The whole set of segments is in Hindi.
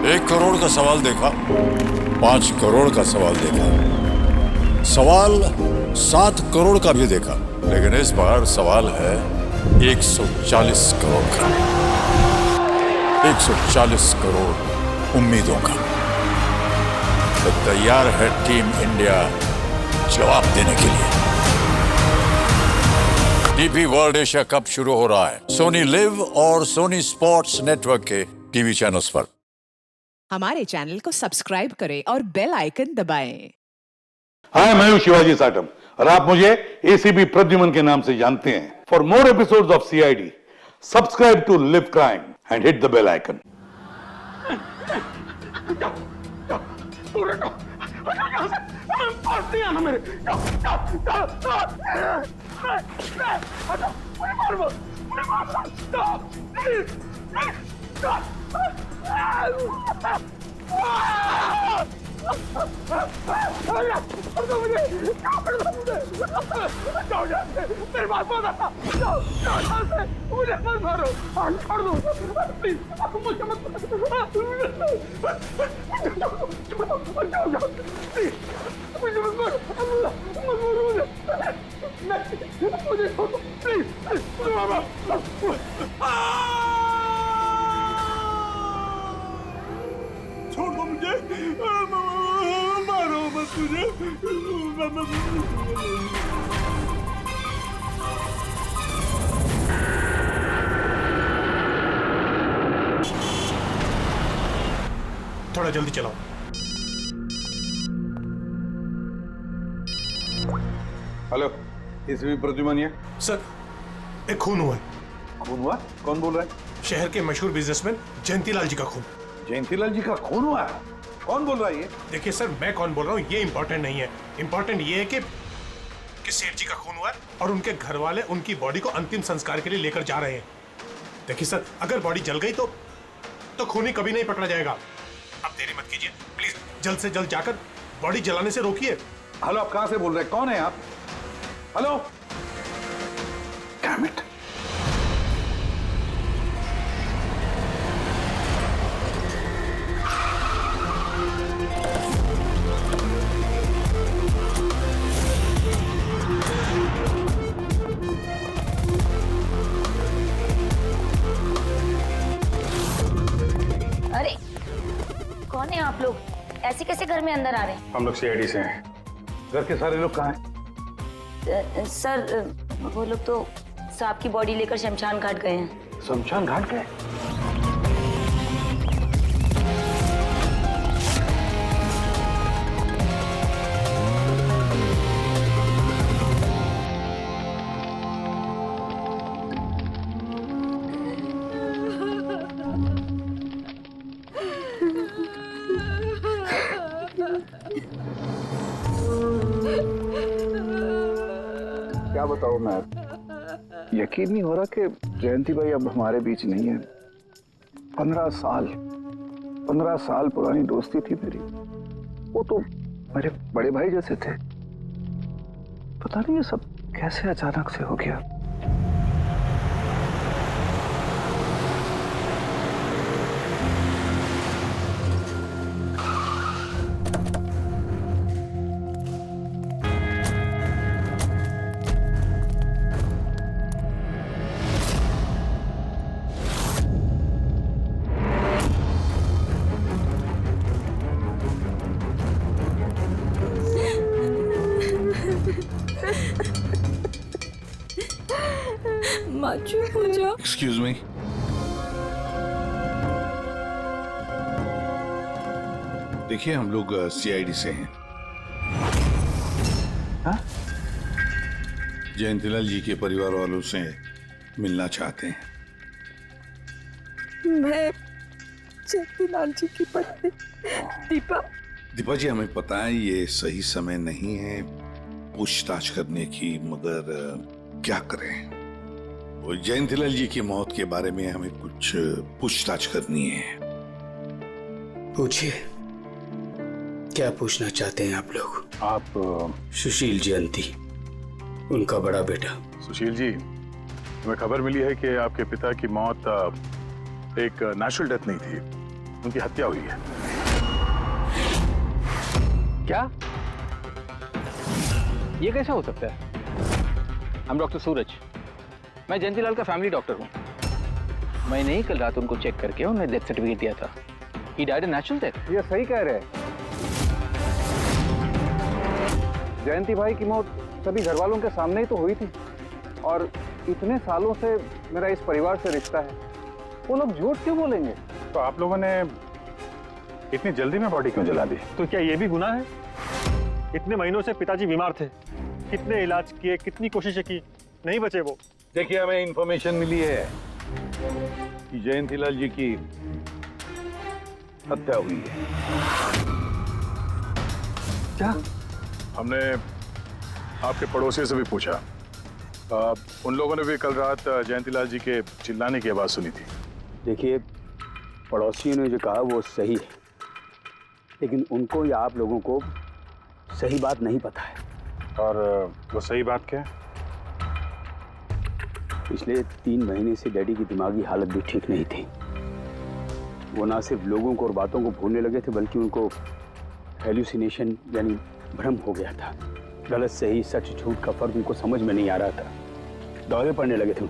1 करोड़ का सवाल देखा, 5 करोड़ का सवाल देखा, सवाल 7 करोड़ का भी देखा, लेकिन इस बार सवाल है 140 करोड़ का। 140 करोड़ उम्मीदों का। तो तैयार है टीम इंडिया जवाब देने के लिए। डीपी वर्ल्ड एशिया कप शुरू हो रहा है सोनी लिव और सोनी स्पोर्ट्स नेटवर्क के टीवी चैनल्स पर। हमारे चैनल को सब्सक्राइब करें और बेल आइकन दबाएं। हाय, मैं हूं शिवाजी साटम और आप मुझे एसीपी प्रद्युमन के नाम से जानते हैं। For more episodes of CID, subscribe to live crime and hit the bell icon. छोड़ दो मुझे, मारो मत मुझे। थोड़ा जल्दी चलाओ। हेलो, एसीपी प्रद्युमन ये। सर, एक खून हुआ है। खून हुआ? कौन बोल रहा है? शहर के मशहूर बिजनेसमैन जयंतीलाल जी का खून। जयंतीलाल जी का खून हुआ है? कौन बोल रहा है ये? देखिए सर, मैं कौन बोल रहा हूँ ये इम्पोर्टेंट नहीं है। इम्पोर्टेंट ये है कि सेठ जी का खून हुआ है और उनके घर वाले उनकी बॉडी को अंतिम संस्कार के लिए लेकर जा रहे हैं। देखिए सर, अगर बॉडी जल गई तो खून ही कभी नहीं पकड़ा जाएगा। अब देरी मत कीजिए प्लीज, जल्द से जल्द जाकर बॉडी जलाने से रोकिए। हेलो, आप कहां से बोल रहे हैं? कौन है आप? Hello, damn it. अरे कौन है आप लोग? ऐसे कैसे घर में अंदर आ रहे हैं? हम लोग सीआईडी से हैं। घर के सारे लोग कहाँ हैं? सर, वो लोग तो सांप की बॉडी लेकर शमशान घाट गए हैं। शमशान घाट गए? क्या बताऊं मैं, यकीन नहीं हो रहा कि जयंती भाई अब हमारे बीच नहीं है। 15 साल पुरानी दोस्ती थी मेरी। वो तो मेरे बड़े भाई जैसे थे। पता नहीं ये सब कैसे अचानक से हो गया। माँ चुप हो जाओ। Excuse me. देखिए, हम लोग सीआईडी से हैं। हाँ? जयंतीलाल जी के परिवार वालों से मिलना चाहते हैं। मैं जयंतीलाल जी की पत्नी दीपा। दीपा जी, हमें पता है ये सही समय नहीं है पूछताछ करने की, मगर क्या करें? वो जयंतीलाल जी की मौत के बारे में हमें कुछ पूछताछ करनी है। पूछिए, क्या पूछना चाहते हैं आप लोग? आप सुशील जयंती, उनका बड़ा बेटा। सुशील जी, हमें खबर मिली है कि आपके पिता की मौत एक नेचुरल डेथ नहीं थी, उनकी हत्या हुई है। क्या? ये कैसे हो सकता है? I'm डॉक्टर सूरज। मैं जयंतीलाल का फैमिली डॉक्टर हूँ। मैंने ही कल रात उनको चेक करके उन्हें डेथ सर्टिफिकेट दिया था। He died a natural death। ये सही कह रहे हैं। जयंती भाई की मौत सभी घर वालों के सामने ही तो हुई थी, और इतने सालों से मेरा इस परिवार से रिश्ता है, वो लोग झूठ क्यों बोलेंगे? तो आप लोगों ने इतनी जल्दी में बॉडी क्यों जला दी? तो क्या ये भी गुनाह है? इतने महीनों से पिताजी बीमार थे, कितने इलाज किए, कितनी कोशिशें की, नहीं बचे वो। देखिए, हमें इंफॉर्मेशन मिली है कि जयंतीलाल जी की हत्या हुई है। क्या? हमने आपके पड़ोसी से भी पूछा। उन लोगों ने भी कल रात जयंतीलाल जी के चिल्लाने की आवाज सुनी थी। देखिए, पड़ोसियों ने जो कहा वो सही है, लेकिन उनको या आप लोगों को सही बात नहीं पता है। और वो सही बात क्या है? पिछले 3 महीने से डैडी की दिमागी हालत भी ठीक नहीं थी। वो ना सिर्फ लोगों को और बातों को भूलने लगे थे, बल्कि उनको हेल्यूसिनेशन यानी भ्रम हो गया था। गलत सही, सच झूठ का फर्क उनको समझ में नहीं आ रहा था। दौरे पड़ने लगे थे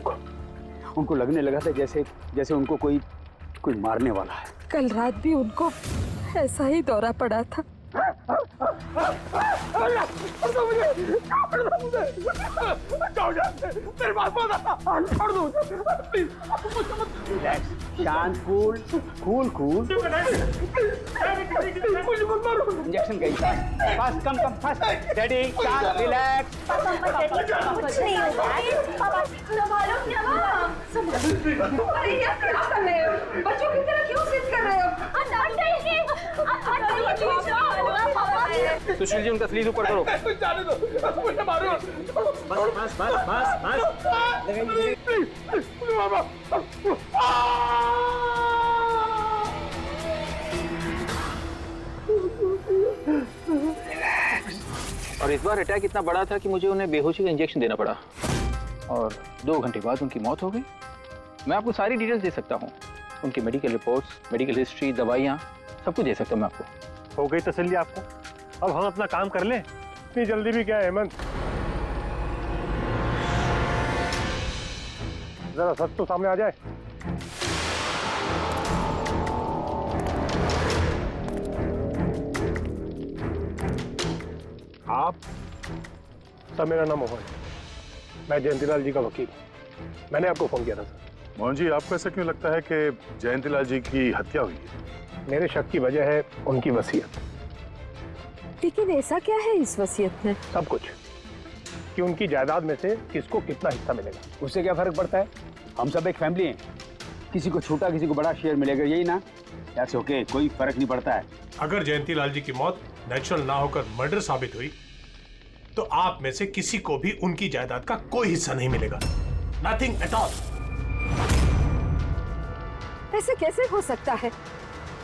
उनको लगने लगा था जैसे उनको कोई मारने वाला है। कल रात भी उनको ऐसा ही दौरा पड़ा था। शांत, कूल। इंजेक्शन गई था। Fast, come fast. डैडी, शांत, रिलैक्स। कुछ नहीं होगा। पापा संभालो क्या? अरे ये क्या कर रहे हो? बच्चों की तरह क्यों जिद कर रहे हो? सुशील जी, उनका स्लीव ऊपर करो। जाने दो, मुझे मारो। बस। और इस बार अटैक इतना बड़ा था कि मुझे उन्हें बेहोशी का इंजेक्शन देना पड़ा, और 2 घंटे बाद उनकी मौत हो गई। मैं आपको सारी डिटेल्स दे सकता हूँ, उनकी मेडिकल रिपोर्ट्स, मेडिकल हिस्ट्री, दवाइयाँ, सब कुछ दे सकता हूँ मैं आपको। हो गई तसल्ली आपको? अब हम अपना काम कर लें। इतनी जल्दी भी क्या है हेमंत? जरा सच तो सामने आ जाए। आप? सर, मेरा नाम मोहन है। मैं जयंतीलाल जी का वकील हूँ। मैंने आपको फोन किया था सर। मोहन जी, आपको ऐसा क्यों लगता है कि जयंतीलाल जी की हत्या हुई है? मेरे शक की वजह है उनकी वसीयत। लेकिन ऐसा क्या है इस वसीयत में? सब कुछ, कि उनकी जायदाद में से किसको कितना हिस्सा मिलेगा। उससे क्या फर्क पड़ता है? हम सब एक फैमिली हैं। किसी को छोटा, किसी को बड़ा शेयर मिलेगा, यही ना? ऐसे ओके, कोई फर्क नहीं पड़ता है। अगर जयंतीलाल जी की मौत नेचुरल ना होकर मर्डर साबित हुई, तो आप में से किसी को भी उनकी जायदाद का कोई हिस्सा नहीं मिलेगा। Nothing at all. ऐसे कैसे हो सकता है?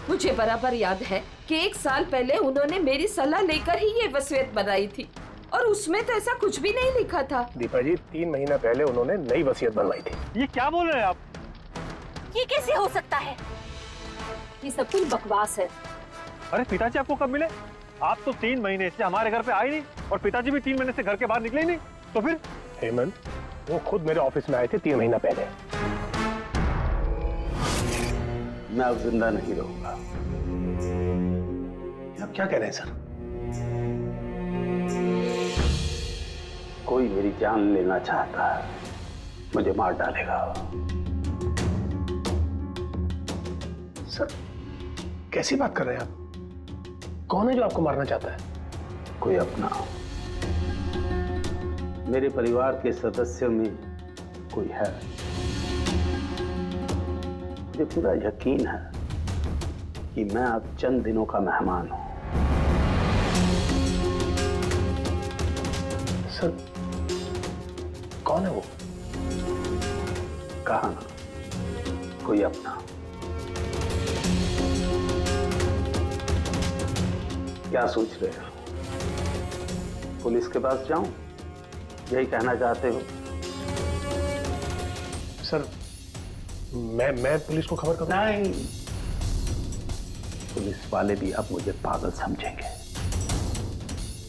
मुझे बराबर याद है कि 1 साल पहले उन्होंने मेरी सलाह लेकर ही ये वसीयत बनाई थी, और उसमें तो ऐसा कुछ भी नहीं लिखा था। दीपा जी, 3 महीना पहले उन्होंने नई वसीयत बनवाई थी। ये क्या बोल रहे हैं आप? ये कैसे हो सकता है? ये सब कुछ बकवास है। अरे पिताजी आपको कब मिले? आप तो 3 महीने से हमारे घर पे आए नहीं, और पिताजी भी 3 महीने से घर के बाहर निकले ही नहीं। तो फिर? हेमंत, वो खुद मेरे ऑफिस में आए थे 3 महीना पहले। मैं अब जिंदा नहीं रहूंगा। आप क्या कह रहे हैं सर? कोई मेरी जान लेना चाहता है, मुझे मार डालेगा। सर, कैसी बात कर रहे हैं आप? कौन है जो आपको मारना चाहता है? कोई अपना, मेरे परिवार के सदस्यों में कोई है। मुझे पूरा यकीन है कि मैं अब चंद दिनों का मेहमान हूं। सर, कौन है वो? कहा ना, कोई अपना। क्या सोच रहे हो? पुलिस के पास जाऊं? यही कहना चाहते हो? सर, मैं पुलिस को खबर करूं? नहीं, पुलिस वाले भी अब मुझे पागल समझेंगे।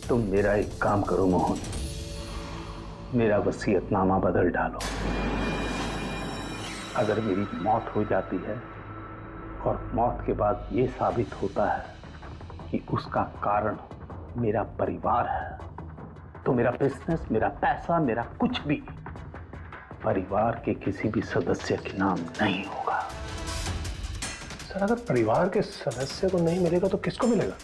तुम मेरा एक काम करो मोहन, मेरा वसीयतनामा बदल डालो। अगर मेरी मौत हो जाती है और मौत के बाद ये साबित होता है कि उसका कारण मेरा परिवार है, तो मेरा बिजनेस, मेरा पैसा, मेरा कुछ भी परिवार के किसी भी सदस्य के नाम नहीं होगा। सर, अगर परिवार के सदस्य को नहीं मिलेगा तो किसको मिलेगा?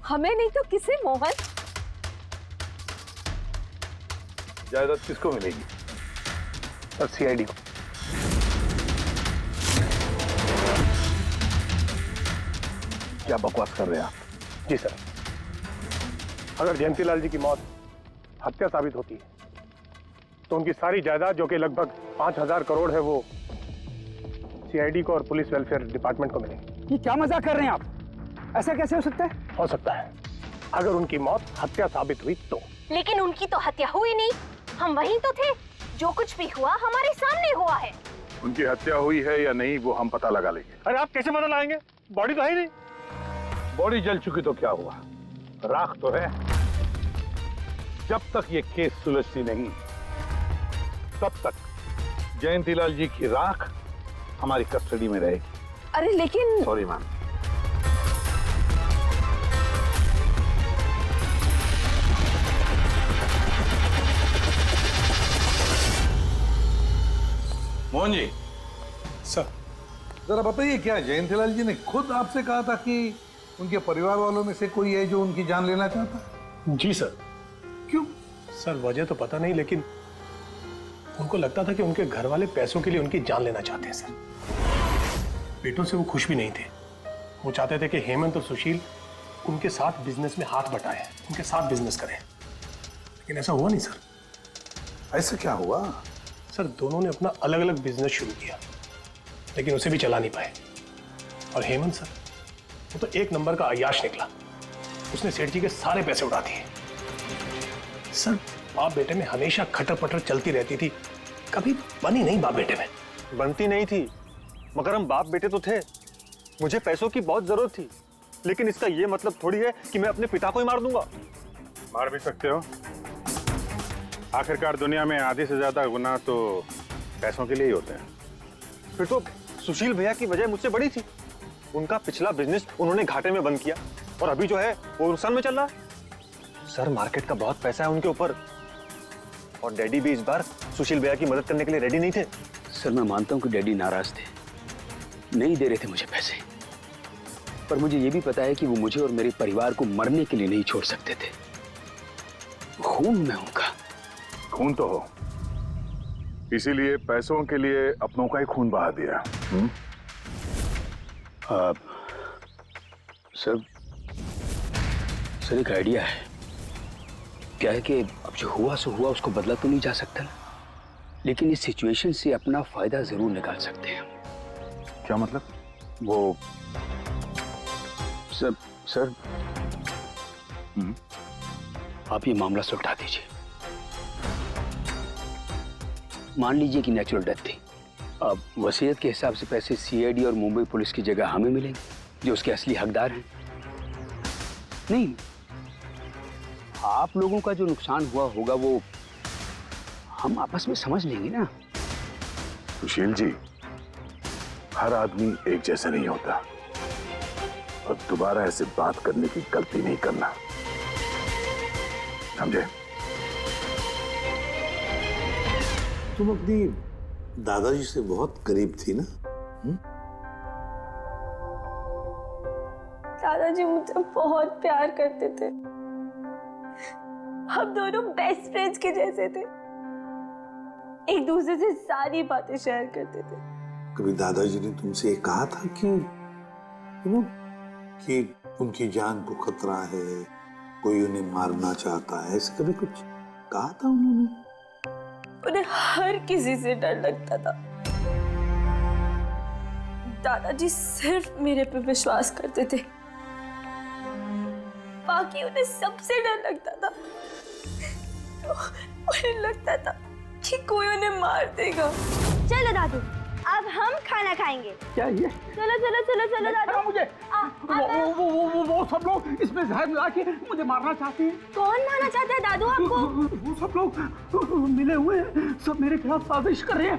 हमें नहीं तो किसे मोहन? जायदाद किसको मिलेगी? सर सीआईडी को। क्या बकवास कर रहे हैं आप? जी सर, अगर जयंतीलाल जी की मौत हत्या साबित होती है तो उनकी सारी जायदाद जो कि लगभग 5,000 करोड़ है वो सीआईडी को और पुलिस वेलफेयर डिपार्टमेंट को मिलेगी। ये क्या मजाक कर रहे हैं आप? ऐसा कैसे हो सकता है? हो सकता है अगर उनकी मौत हत्या साबित हुई तो। लेकिन उनकी तो हत्या हुई नहीं, हम वहीं तो थे। जो कुछ भी हुआ हमारे सामने हुआ है। उनकी हत्या हुई है या नहीं वो हम पता लगा लेंगे। अरे आप कैसे पता लगाएंगे? बॉडी तो है ही नहीं। बॉडी जल चुकी तो क्या हुआ, राख तो है। जब तक ये केस सुलझती नहीं तब तक जयंतीलाल जी की राख हमारी कस्टडी में रहेगी। अरे लेकिन sorry ma'am. Mohan ji, sir, जरा बताइए, क्या जयंतीलाल जी ने खुद आपसे कहा था कि उनके परिवार वालों में से कोई है जो उनकी जान लेना चाहता है? जी सर। क्यों? सर, वजह तो पता नहीं, लेकिन उनको लगता था कि उनके घर वाले पैसों के लिए उनकी जान लेना चाहते हैं सर। बेटों से वो खुश भी नहीं थे। वो चाहते थे कि हेमंत और सुशील उनके साथ बिजनेस में हाथ बटाएं, उनके साथ बिजनेस करें, लेकिन ऐसा हुआ नहीं सर। ऐसा क्या हुआ? सर, दोनों ने अपना अलग अलग बिजनेस शुरू किया, लेकिन उसे भी चला नहीं पाए। और हेमंत सर, वो तो एक नंबर का अय्याश निकला। उसने सेठ जी के सारे पैसे उड़ा दिए। सर, बाप बेटे में हमेशा खटर पटर चलती रहती थी, कभी बनी नहीं बाप बेटे में। बनती नहीं थी, मगर हम बाप बेटे तो थे। मुझे पैसों की बहुत जरूरत थी, लेकिन इसका ये मतलब थोड़ी है कि मैं अपने पिता को ही मार दूंगा। मार भी सकते हो। आखिरकार दुनिया में आधे से ज्यादा गुनाह तो पैसों के लिए ही होते हैं। फिर तो सुशील भैया की वजह मुझसे बड़ी थी। उनका पिछला बिजनेस उन्होंने घाटे में बंद किया और अभी जो है वो नुकसान में चल रहा है। सर, मार्केट का बहुत पैसा है उनके ऊपर, और डैडी भी इस बार सुशील भैया की मदद करने के लिए रेडी नहीं थे। सर, मैं मानता हूं कि डैडी नाराज थे, नहीं दे रहे थे मुझे पैसे, पर मुझे ये भी पता है कि वो मुझे और मेरे परिवार को मरने के लिए नहीं छोड़ सकते थे। खून में उनका। खून तो हो, इसीलिए पैसों के लिए अपनों का ही खून बहा दिया। सर एक आइडिया है। क्या है कि अब जो हुआ सो हुआ, उसको बदला तो नहीं जा सकता ना, लेकिन इस सिचुएशन से अपना फायदा जरूर निकाल सकते हैं। क्या मतलब? वो सर आप ये मामला सुलझा दीजिए। मान लीजिए कि नेचुरल डेथ थी। अब वसीयत के हिसाब से पैसे सीआईडी और मुंबई पुलिस की जगह हमें मिलेंगे, जो उसके असली हकदार हैं। नहीं, आप लोगों का जो नुकसान हुआ होगा वो हम आपस में समझ लेंगे ना। सुशील जी, हर आदमी एक जैसा नहीं होता, और दोबारा ऐसे बात करने की गलती नहीं करना, समझे? तुम अपनी दादाजी से बहुत करीब थी ना? दादाजी मुझे बहुत प्यार करते थे। हम दोनों बेस्ट फ्रेंड्स के जैसे थे, एक दूसरे से सारी बातें शेयर करते थे। कभी दादाजी ने तुमसे ये कहा था कि उनकी जान को खतरा है, कोई उन्हें मारना चाहता है, ऐसे कभी कुछ कहा था उन्होंने? उन्हें हर किसी से डर लगता था। दादाजी सिर्फ मेरे पे विश्वास करते थे, बाकी उन्हें सबसे डर लगता था। उन्हें लगता था कि कोई उन्हें मार देगा। चलो दादू, अब हम खाना खाएंगे। क्या ये? चलो चलो चलो चलो दादू। मुझे वो सब लोग इसमें जहर मिला के मुझे मारना चाहते हैं। कौन मारना चाहता है दादू आपको? वो सब लोग मिले हुए हैं, सब मेरे खिलाफ साजिश कर रहे हैं।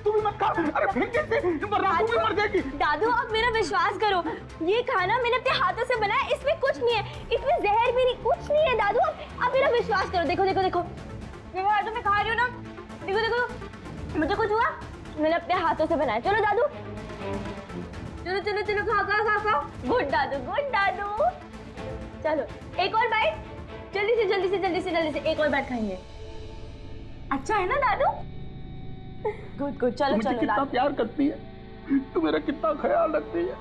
तू भी मत खा, अरे फेंक दे, वरना तू भी मर जाएगी। दादू आप मेरा विश्वास करो, ये खाना मैंने अपने हाथों से बनाया, इसमें कुछ नहीं है, इसमें जहर भी नहीं, कुछ नहीं है दादू। आप मेरा विश्वास करो। देखो देखो देखो, मेरे हाथों में खा रही हूँ ना, देखो देखो, मुझे कुछ हुआ, मैंने अपने हाथों से बनाया। चलो दादू, चलो चलो चलो, खाओ खाओ खाओ खाओ। गुड दादू, गुड दादू। चलो एक और बाइट, जल्दी से जल्दी से जल्दी से जल्दी से एक और बाइट खाएंगे। अच्छा है ना दादू? गुड गुड, चलो चलो। कितना प्यार करती है, तू मेरा कितना ख्याल रखती है,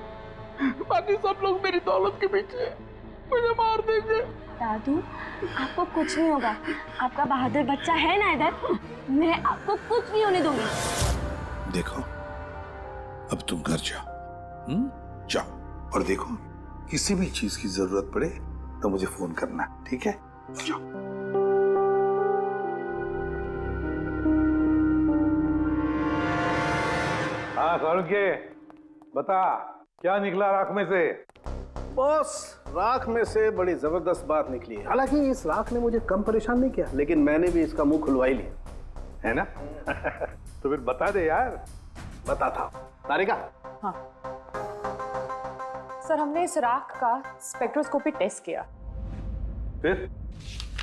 बाकी सब लोग मेरी दौलत के पीछे मुझे मार देंगे। दादू आपको कुछ नहीं होगा, आपका बहादुर बच्चा है ना इधर, मैं आपको कुछ नहीं होने दूंगी। देखो, अब तुम घर जाओ, जाओ, और देखो किसी भी चीज की जरूरत पड़े तो मुझे फोन करना, ठीक है? जाओ। हाँ के बता, क्या निकला राख में से? बॉस, राख में से बड़ी जबरदस्त बात निकली है। हालांकि इस राख ने मुझे कम परेशान नहीं किया, लेकिन मैंने भी इसका मुंह खुलवा ही लिया, है ना? तो फिर बता दे यार। बता था तारिका। हाँ सर, हमने इस राख का स्पेक्ट्रोस्कोपी टेस्ट किया। फिर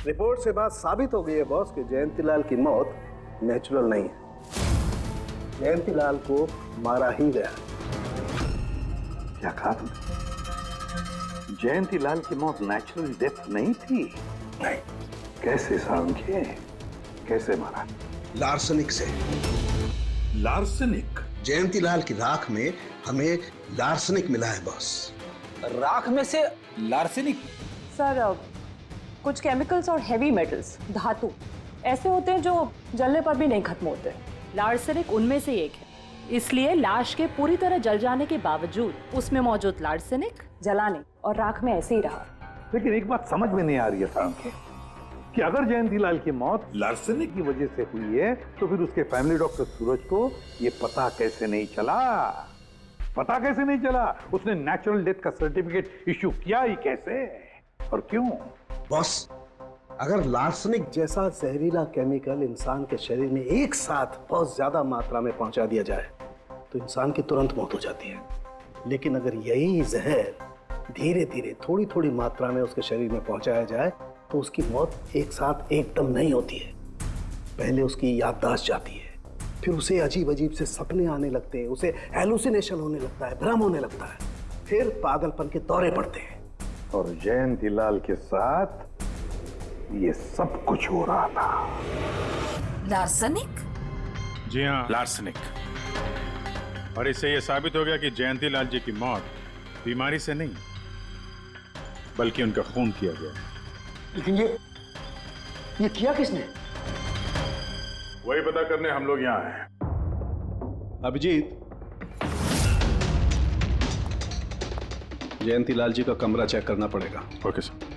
रिपोर्ट से बात साबित हो गई है बॉस कि जयंतीलाल की मौत नेचुरल नहीं है, जयंतीलाल को मारा ही गया। क्या कहा तुमने? जयंतीलाल की मौत नेचुरल डेथ नहीं थी? नहीं। कैसे सावंके, कैसे मारा? लार्सनिक से। लार्सनिक? जयंतीलाल की राख में हमें लार्सनिक मिला है बॉस। राख में से लार्सनिक? सर, कुछ केमिकल्स और हेवी मेटल्स, धातु ऐसे होते हैं जो जलने पर भी नहीं खत्म होते। लार्सेनिक उनमें से एक है, इसलिए लाश के पूरी तरह जल जाने के बावजूद उसमें मौजूद लार्सेनिक जलाने और राख में ऐसे ही रहा। लेकिन एक बात समझ में नहीं आ रही है सावंके, कि अगर जयंतीलाल की मौत लार्सनिक की वजह से हुई है तो फिर उसके फैमिली डॉक्टर सूरज को ये पता कैसे नहीं चला? पता कैसे नहीं चला? उसने नेचुरल डेथ का सर्टिफिकेट इश्यू किया ही कैसे और क्यों? बॉस, अगर लार्सनिक जैसा जहरीला केमिकल इंसान के शरीर में एक साथ बहुत ज्यादा मात्रा में पहुंचा दिया जाए तो इंसान की तुरंत मौत हो जाती है, लेकिन अगर यही जहर धीरे धीरे थोड़ी थोड़ी मात्रा में उसके शरीर में पहुंचाया जाए तो उसकी मौत एक साथ एकदम नहीं होती है। पहले उसकी याददाश्त जाती है, फिर उसे अजीब अजीब से सपने आने लगते हैं, उसे हेलुसिनेशन होने लगता है, भ्रम होने लगता है, फिर पागलपन के दौरे पड़ते हैं। और जयंतीलाल के साथ ये सब कुछ हो रहा था। लार्सनिक? जी हाँ, लार्सनिक। और इससे यह साबित हो गया कि जयंतीलाल जी की मौत बीमारी से नहीं बल्कि उनका खून किया गया। लेकिन ये किया किसने? वही पता करने हम लोग यहाँ हैं। अभिजीत, जयंतीलाल जी का कमरा चेक करना पड़ेगा। Okay sir.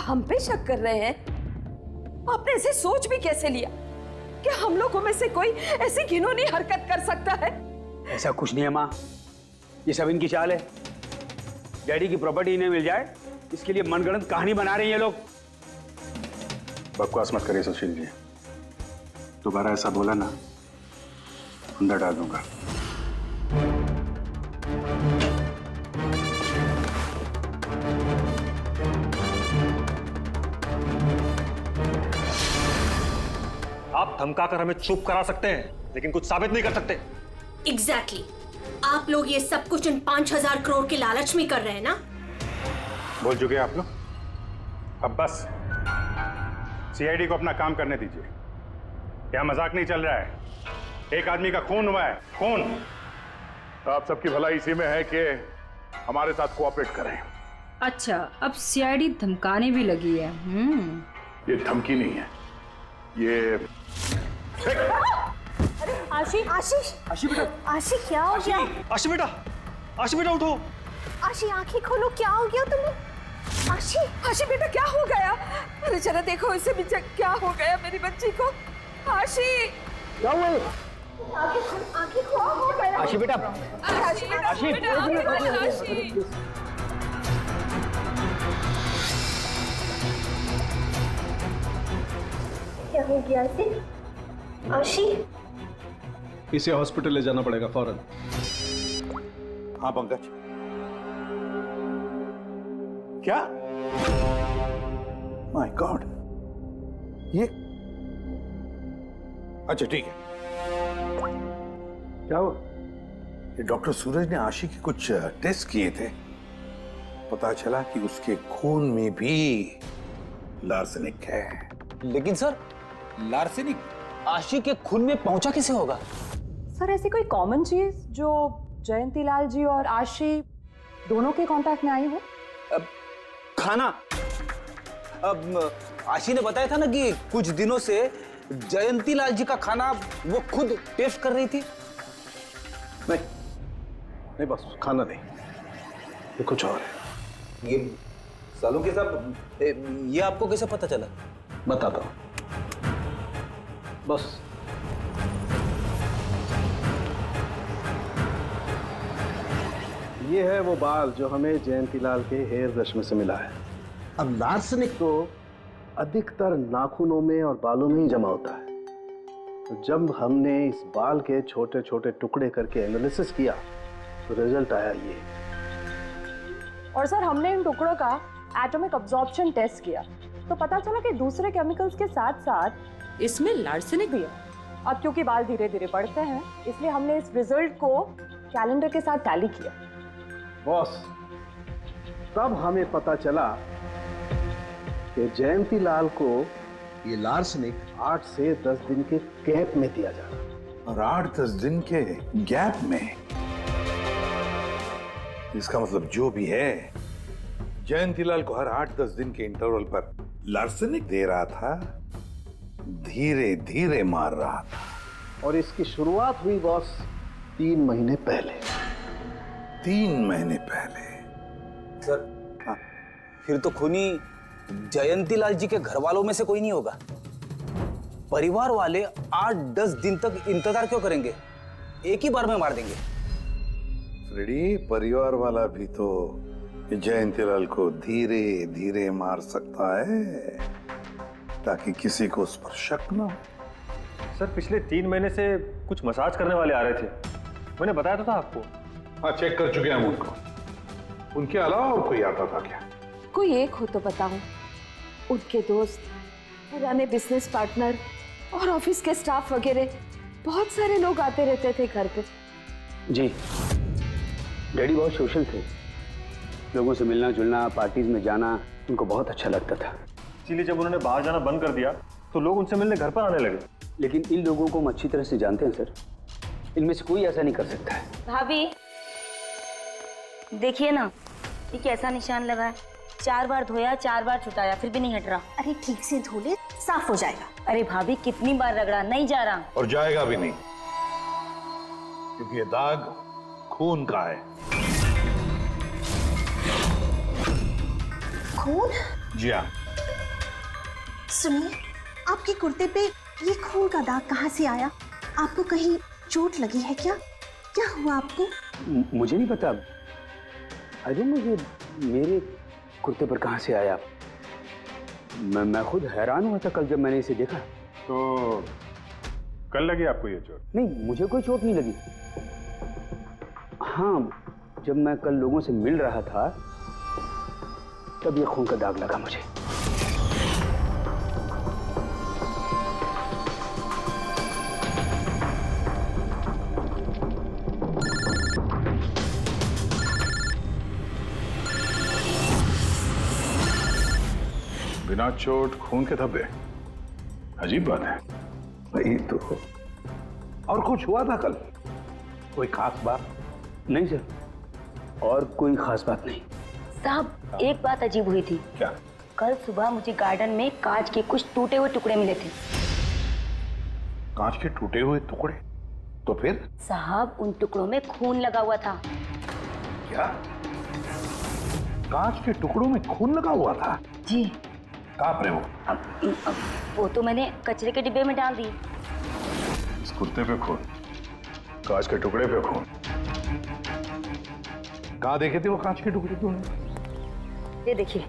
हम पे शक कर रहे हैं? आपने ऐसे सोच भी कैसे लिया कि हम लोगों में से कोई ऐसी घिनौनी हरकत कर सकता है? ऐसा कुछ नहीं है माँ, ये सब इनकी चाल है। डैडी की प्रॉपर्टी इन्हें मिल जाए इसके लिए मनगढ़ंत कहानी बना रहे हैं ये लोग। बकवास मत करिए सुशील जी, दोबारा ऐसा बोला ना अंदर डाल दूंगा। आप धमकाकर हमें चुप करा सकते हैं लेकिन कुछ साबित नहीं कर सकते। एग्जैक्टली। आप लोग ये सब कुछ इन 5000 करोड़ के लालच में कर रहे हैं ना? बोल चुके आप लोग, अब बस सीआईडी को अपना काम करने दीजिए। क्या मजाक नहीं चल रहा है? एक आदमी का खून हुआ है, खून। तो आप सबकी भलाई इसी में है कि हमारे साथ कोऑपरेट करें। अच्छा, अब सीआईडी धमकाने भी लगी है। ये धमकी नहीं है, ये आशी आशीष आशी बेटा, आशी क्या हो गया? आशी बेटा, आशी बेटा उठो। आशी आंखें खोलो, क्या हो गया तुम्हें? आशी आशी बेटा क्या हो गया? अरे जरा देखो इसे भी, क्या हो गया मेरी बच्ची को? आशी क्या हुआ? आंखें खोलो, हो गया? आशी बेटा, आशी बेटा, आशी आशी क्या हो गया आशी? आशी इसे हॉस्पिटल ले जाना पड़ेगा फौरन। हाँ पंकज, क्या? माय गॉड, ये अच्छा ठीक है। क्या हुआ? ये डॉक्टर सूरज ने आशी के कुछ टेस्ट किए थे, पता चला कि उसके खून में भी लार्सेनिक है। लेकिन सर, लार्सेनिक आशी के खून में पहुंचा कैसे होगा? सर ऐसी कोई कॉमन चीज जो जयंतीलाल जी और आशी दोनों के कांटेक्ट में आई हो? खाना। अब आशी ने बताया था ना कि कुछ दिनों से जयंतीलाल जी का खाना वो खुद टेस्ट कर रही थी। नहीं नहीं बस खाना नहीं, ये कुछ और है। ये सालों के साथ ये आपको कैसे पता चला? बताता हूं, बस ये है वो बाल जो हमें जयंतीलाल के हेयर ब्रश में से मिला है। अब लार्सेनिक तो अधिकतर नाखूनों में और बालों में ही जमा होता है। तो जब हमने इस बाल के छोटे छोटे टुकड़े करके एनालिसिस किया तो रिजल्ट आया ये। और सर हमने इन टुकड़ों का एटॉमिक अब्जॉर्प्शन टेस्ट किया तो पता चला कि दूसरे केमिकल्स के साथ साथ इसमें लार्सेनिक भी है। अब क्योंकि बाल धीरे धीरे बढ़ते हैं इसलिए हमने इस रिजल्ट को कैलेंडर के साथ टैली किया। बॉस, तब हमें पता चला कि जयंतीलाल को ये लार्सेनिक 8 से 10 दिन के गैप में दिया जा रहा है। और 8-10 दिन के गैप में, इसका मतलब जो भी है जयंतीलाल को हर 8-10 दिन के इंटरवल पर लार्सेनिक दे रहा था, धीरे धीरे मार रहा था। और इसकी शुरुआत हुई बॉस 3 महीने पहले। 3 महीने पहले? सर हाँ, फिर तो खूनी जयंतीलाल जी के घर वालों में से कोई नहीं होगा। परिवार वाले 8-10 दिन तक इंतजार क्यों करेंगे? एक ही बार में मार देंगे। फ्रेडी, परिवार वाला भी तो जयंतीलाल को धीरे धीरे मार सकता है ताकि किसी को उस पर शक न हो। सर पिछले 3 महीने से कुछ मसाज करने वाले आ रहे थे, मैंने बताया तो था आपको। हाँ, चेक कर चुके हैं हम उनको। उनके अलावा और कोई आता था क्या? कोई एक हो तो बताओ। उनके दोस्त, पुराने बिजनेस पार्टनर और ऑफिस के स्टाफ वगैरह बहुत सारे लोग आते रहते थे घर पे। जी, डैडी बहुत सोशल थे। लोगों से मिलना जुलना, पार्टीज में जाना उनको बहुत अच्छा लगता था। इसीलिए जब उन्होंने बाहर जाना बंद कर दिया तो लोग उनसे मिलने घर पर आने लगे। लेकिन इन लोगों को हम अच्छी तरह से जानते हैं सर, इनमें से कोई ऐसा नहीं कर सकता है। भाभी देखिए ना, ये कैसा निशान लगा है। 4 बार धोया, 4 बार छुटाया, फिर भी नहीं हट रहा। अरे ठीक से धो ले, साफ हो जाएगा। अरे भाभी कितनी बार रगड़ा, नहीं जा रहा। और जाएगा भी नहीं, क्योंकि ये दाग खून का है। खून? जी हाँ। सुनिए, आपके कुर्ते पे ये खून का दाग कहाँ से आया? आपको कहीं चोट लगी है क्या? क्या हुआ आपको? मुझे नहीं पता। अरे मुझे मेरे कुर्ते पर कहाँ से आया? मैं खुद हैरान हुआ था कल जब मैंने इसे देखा। तो कल लगी आपको ये चोट? नहीं, मुझे कोई चोट नहीं लगी। हाँ, जब मैं कल लोगों से मिल रहा था तब ये खून का दाग लगा मुझे। बिना चोट खून के धब्बे, अजीब बात है। वही तो। और कुछ हुआ था कल? कोई खास बात? नहीं सर, और कोई खास बात नहीं। साहब एक बात अजीब हुई थी। क्या? कल सुबह मुझे गार्डन में कांच के कुछ टूटे हुए टुकड़े मिले थे। कांच के टूटे हुए टुकड़े? तो फिर? साहब उन टुकड़ों में खून लगा हुआ था। क्या? कांच के टुकड़ों में खून लगा हुआ था? जी। कहाँ पर है वो? अब वो तो मैंने कचरे के डिब्बे में डाल दी। इस कुर्ते पे खून, कांच के टुकड़े पे खून। कहाँ देखे थे वो कांच के टुकड़े तूने? ये देखिए,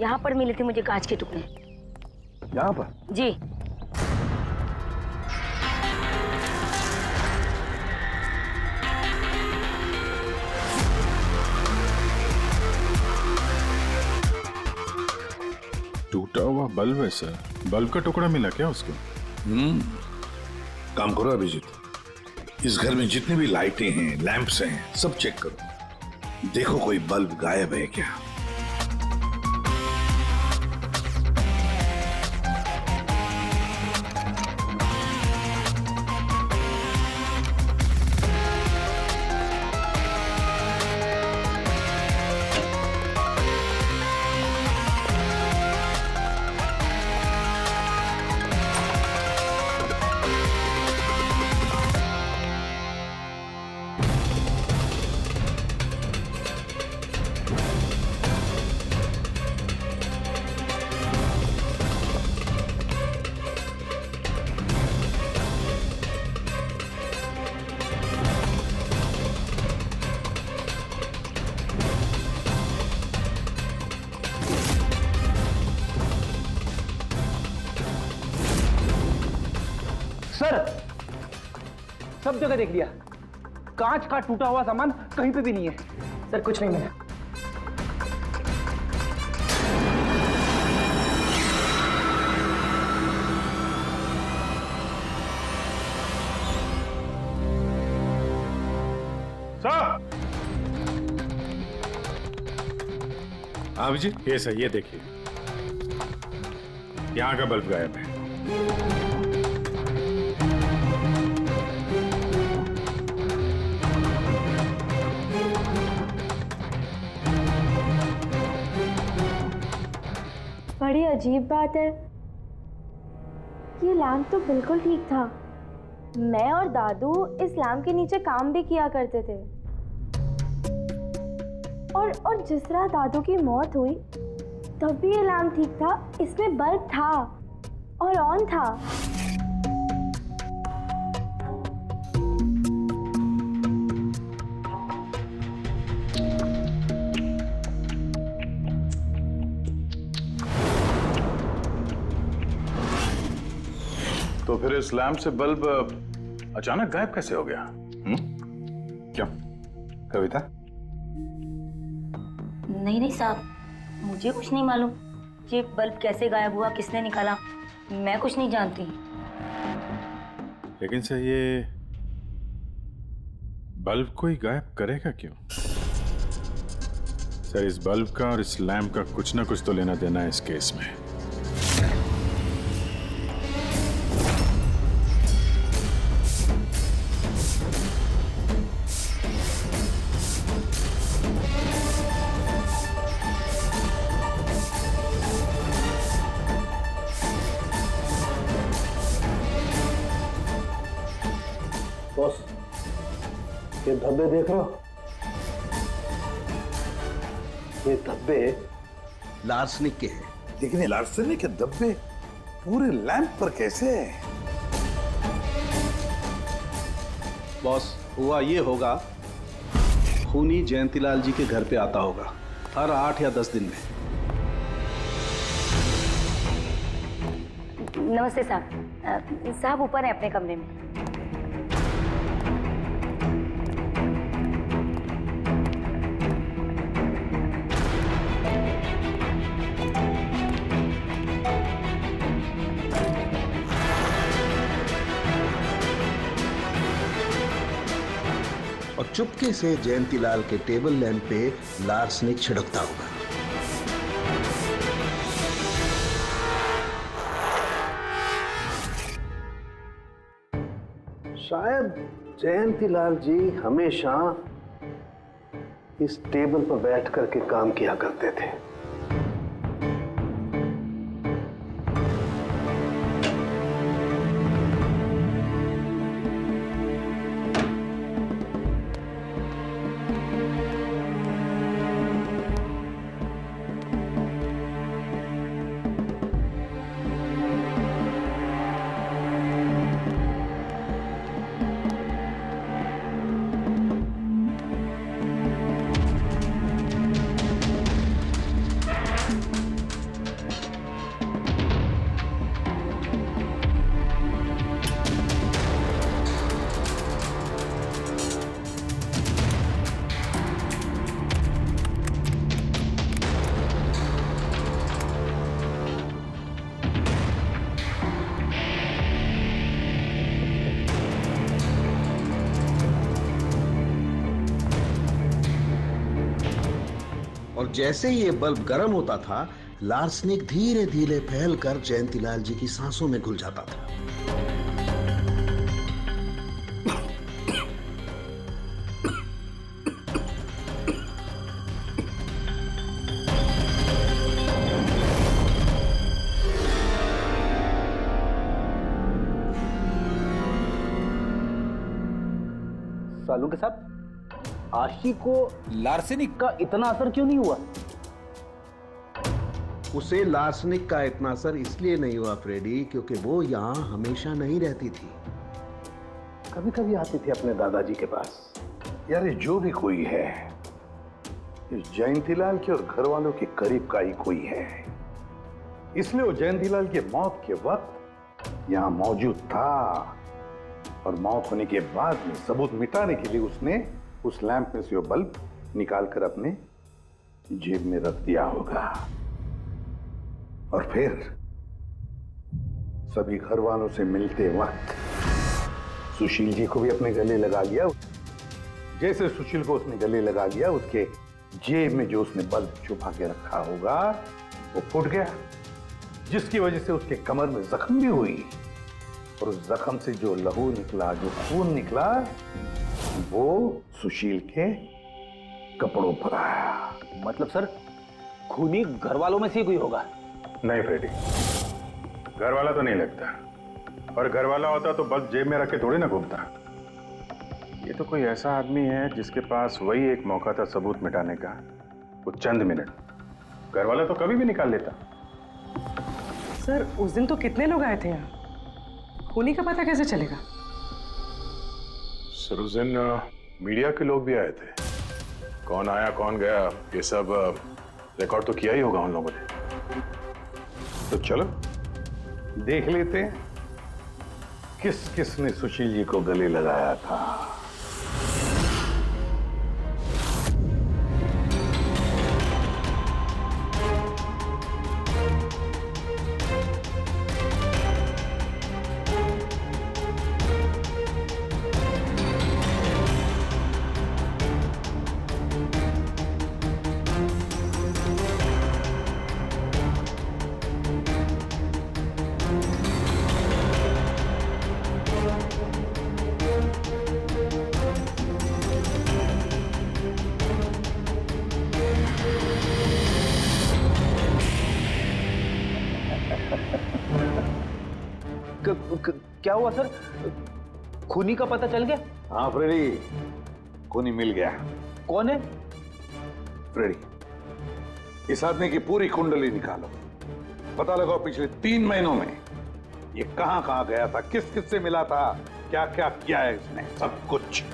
यहाँ पर मिले थे मुझे कांच के टुकड़े। यहाँ पर? जी। टूटा हुआ बल्ब है सर। बल्ब का टुकड़ा मिला क्या उसको? काम करो अभिजीत, इस घर में जितनी भी लाइटें हैं, लैंप्स हैं, सब चेक करो, देखो कोई बल्ब गायब है क्या। सर, सब जगह देख लिया, कांच का टूटा हुआ सामान कहीं पे भी नहीं है। सर कुछ नहीं मिला। सर! हाँ जी, ये सही, ये देखिए, यहाँ का बल्ब गायब है। बड़ी अजीब बात है, ये लैम्प तो बिल्कुल ठीक था। मैं और दादू इस लैम्प के नीचे काम भी किया करते थे, और जिस तरह दादू की मौत हुई तब भी ये लैम्प ठीक था, इसमें बल्ब था और ऑन था। तो फिर इस लैंप से बल्ब अचानक गायब कैसे हो गया? क्यों कविता? नहीं साहब, मुझे कुछ नहीं मालूम ये बल्ब कैसे गायब हुआ, किसने निकाला, मैं कुछ नहीं जानती। लेकिन सर ये बल्ब कोई गायब करेगा क्यों? सर इस बल्ब का और इस लैंप का कुछ ना कुछ तो लेना देना है इस केस में। बॉस, ये धब्बे देख रहे हो? ये धब्बे लार्सनिक के हैं। लेकिन ये लार्सनिक के धब्बे पूरे लैंप पर कैसे है? बॉस, हुआ ये होगा, खूनी जयंतीलाल जी के घर पे आता होगा हर 8 या 10 दिन में। नमस्ते साहब। साहब ऊपर है अपने कमरे में। और चुपके से जयंतीलाल के टेबल लैंप पे लार्सनिक छिड़कता होगा। शायद जयंतीलाल जी हमेशा इस टेबल पर बैठ करके काम किया करते थे। और जैसे ही ये बल्ब गर्म होता था, लार्सनिक धीरे धीरे फैलकर जयंतीलाल जी की सांसों में घुल जाता था। सालू के साथ आशी को लार्सेनिक का इतना असर क्यों नहीं हुआ? उसे लार्सनिक का इतना असर इसलिए नहीं हुआ फ्रेडी, क्योंकि वो यहाँ हमेशा नहीं रहती थी। कभी कभी आती थी अपने दादाजी के पास। यार ये जो भी कोई है, इस जयंतीलाल के और घर वालों के करीब का ही कोई है, इसलिए वो जयंतीलाल के मौत के वक्त यहाँ मौजूद था, और मौत होने के बाद में सबूत मिटाने के लिए उसने उस लैंप में से वो बल्ब निकालकर अपने जेब में रख दिया होगा, और फिर सभी घर वालों से मिलते वक्त सुशील जी को भी अपने गले लगा लिया। जैसे सुशील को उसने गले लगा लिया, उसके जेब में जो उसने बल्ब छुपा के रखा होगा वो फूट गया, जिसकी वजह से उसके कमर में जख्म भी हुई, और उस जख्म से जो लहू निकला, जो खून निकला, वो सुशील के कपड़ों पर आया। मतलब सर, खूनी घर वालों में से कोई होगा? नहीं फ्रेडी, घर वाला तो नहीं लगता, और घर वाला होता तो बस जेब में रख के थोड़ी ना घूमता। ये तो कोई ऐसा आदमी है जिसके पास वही एक मौका था सबूत मिटाने का, वो चंद मिनट। घर वाला तो कभी भी निकाल लेता। सर उस दिन तो कितने लोग आए थे यहाँ, खूनी का पता कैसे चलेगा? सर उस दिन मीडिया के लोग भी आए थे, कौन आया कौन गया ये सब रिकॉर्ड तो किया ही होगा उन लोगों ने। तो चलो देख लेते हैं किस किस ने सुशील जी को गले लगाया था। क्या हुआ सर, खूनी का पता चल गया? हाँ फ्रेडी, खूनी मिल गया। कौन है? फ्रेडी, इस आदमी की पूरी कुंडली निकालो, पता लगाओ पिछले 3 महीनों में ये कहां कहां गया था, किस किस से मिला था, क्या क्या किया है इसने, सब कुछ।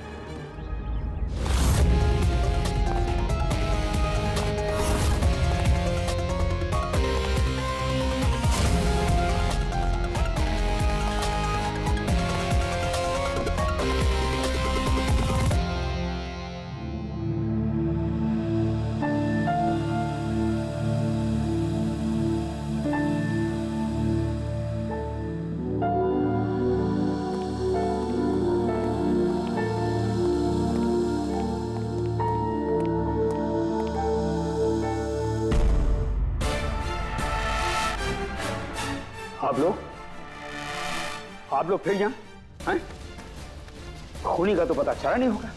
आप लोग फिर यहाँ हैं? खूनी का तो पता चला नहीं होगा।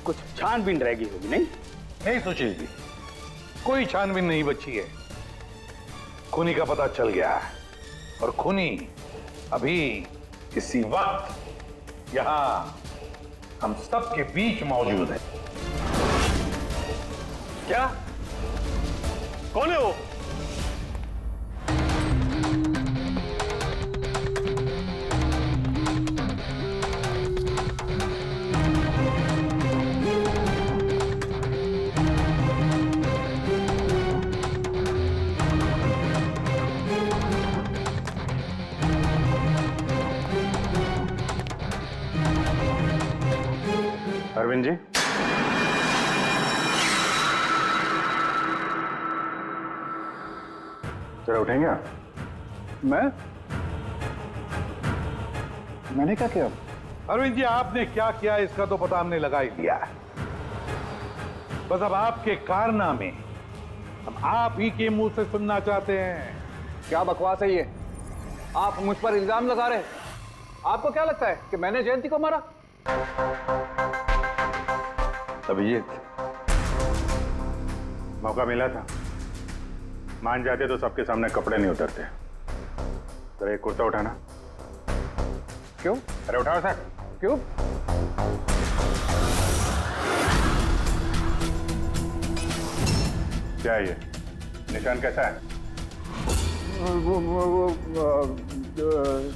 कुछ छानबीन रह गई होगी, नहीं? नहीं सुशील जी, कोई छानबीन नहीं बची है। खूनी का पता चल गया है और खूनी अभी इसी वक्त यहां हम सबके बीच मौजूद है। क्या? कौन है वो? अरविंद जी, जरा उठेंगे आप? मैंने क्या किया? अरविंद जी, आपने क्या किया इसका तो पता हमने लगा ही लिया है। बस अब आपके कारनामे हम आप ही के मुंह से सुनना चाहते हैं। क्या बकवास है ये? आप मुझ पर इल्जाम लगा रहे हैं। आपको क्या लगता है कि मैंने जयंती को मारा? अभिजीत, मौका मिला था, मान जाते तो सबके सामने कपड़े नहीं उतरते। जरा एक कुर्ता उठाना। क्यों? अरे उठाओ सर। क्यों? क्या है ये? निशान कैसा है?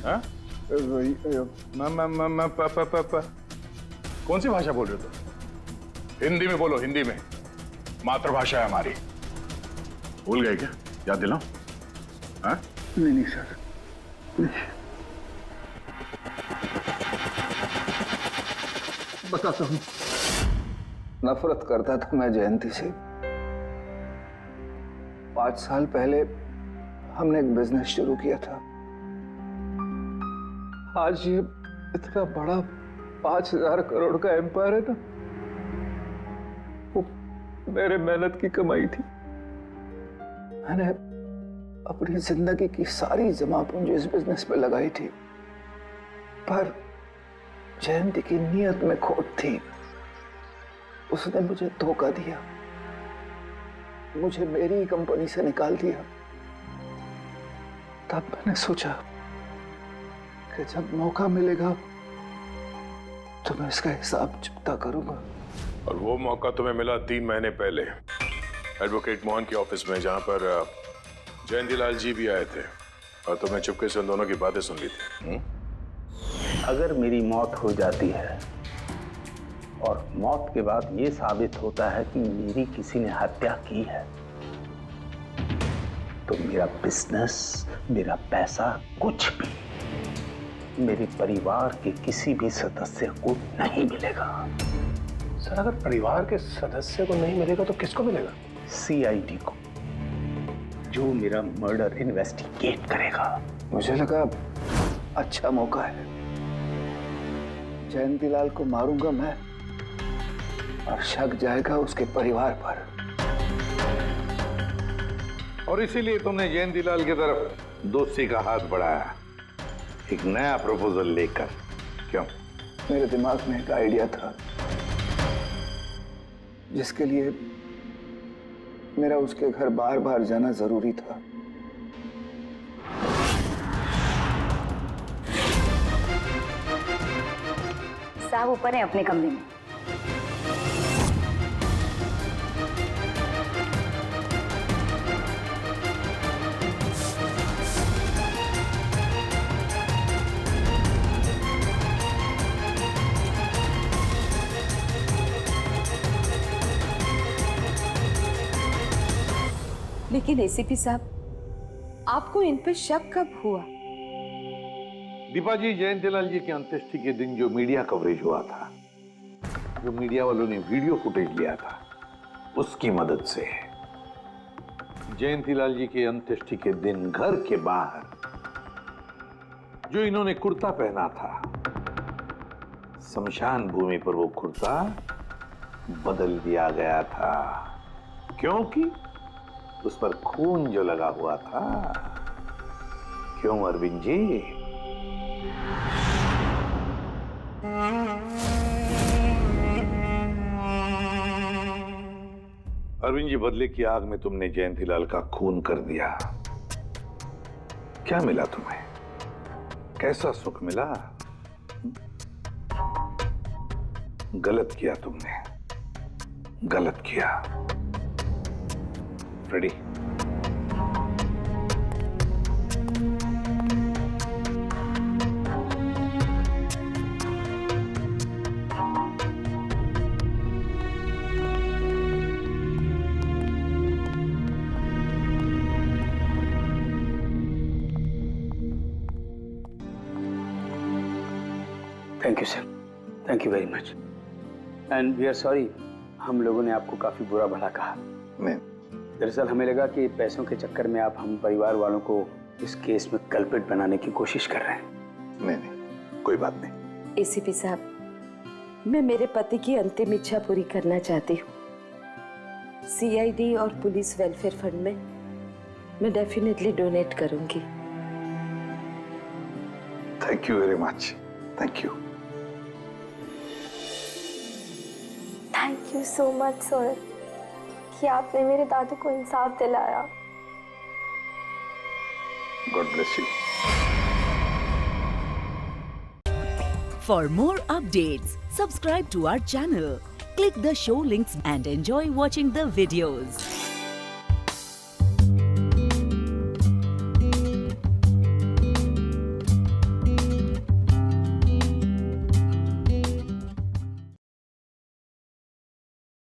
हाँ? कौन सी भाषा बोल रहे हो तुम? हिंदी में बोलो, हिंदी में। मातृभाषा है हमारी। भूल गए क्या? याद दिलाओ। हाँ? नहीं सर, बताता हूँ। नफरत करता था मैं जयंती से। 5 साल पहले हमने एक बिजनेस शुरू किया था। आज ये इतना बड़ा 5000 करोड़ का एम्पायर है ना, वो मेरे मेहनत की कमाई थी। मैंने अपनी जिंदगी की सारी जमा पूंजी इस बिजनेस पे लगाई थी, पर जयंती की नीयत में खोट थी। उसने मुझे धोखा दिया, मुझे मेरी कंपनी से निकाल दिया। तब मैंने सोचा कि जब मौका मिलेगा तो मैं इसका हिसाब चुकता करूंगा। और वो मौका तुम्हें मिला 3 महीने पहले एडवोकेट मोहन के ऑफिस में, जहां पर जयंतीलाल जी भी आए थे और तुमने चुपके से उन दोनों की बातें सुन ली थी। अगर मेरी मौत हो जाती है और मौत के बाद ये साबित होता है कि मेरी किसी ने हत्या की है, तो मेरा बिजनेस, मेरा पैसा, कुछ भी मेरे परिवार के किसी भी सदस्य को नहीं मिलेगा। सर, अगर परिवार के सदस्य को नहीं मिलेगा तो किसको मिलेगा? सीआईडी को, जो मेरा मर्डर इन्वेस्टिगेट करेगा। मुझे लगा अच्छा मौका है, जयंतीलाल को मारूंगा मैं और शक जाएगा उसके परिवार पर। और इसीलिए तुमने जयंतीलाल की तरफ दोस्ती का हाथ बढ़ाया, एक नया प्रपोजल लेकर। क्यों? मेरे दिमाग में एक आइडिया था जिसके लिए मेरा उसके घर बार बार जाना जरूरी था। साहब ऊपर है अपने कमरे में। लेकिन एसीपी साहब, आपको इन पे शक कब हुआ? दीपा जी, जयंतीलाल जी की अंत्येष्टि के दिन जो मीडिया कवरेज हुआ था, जो मीडिया वालों ने वीडियो फुटेज लिया था, उसकी मदद से जयंतीलाल जी के अंत्येष्टि के दिन घर के बाहर जो इन्होंने कुर्ता पहना था, शमशान भूमि पर वो कुर्ता बदल दिया गया था, क्योंकि उस पर खून जो लगा हुआ था। क्यों अरविंद जी? अरविंद जी, बदले की आग में तुमने जयंतीलाल का खून कर दिया। क्या मिला तुम्हें? कैसा सुख मिला? गलत किया तुमने, गलत किया। Ready? Thank you sir, thank you very much. And we are sorry, हम लोगों ने आपको काफ़ी बुरा भला कहा। नहीं, दरअसल हमें लगा कि पैसों के चक्कर में आप हम परिवार वालों को इस केस में कल्प्रिट बनाने की कोशिश कर रहे हैं। नहीं, कोई बात नहीं। एसीपी साहब, मैं मेरे पति की अंतिम इच्छा पूरी करना चाहती हूँ। सीआईडी और पुलिस वेलफेयर फंड में मैं डेफिनेटली डोनेट करूंगी। Thank you very much. Thank you. Thank you so much sir कि आपने मेरे दादू को इंसाफ दिलाया। God bless you. For more updates, subscribe to our channel, click the show links and enjoy watching the videos.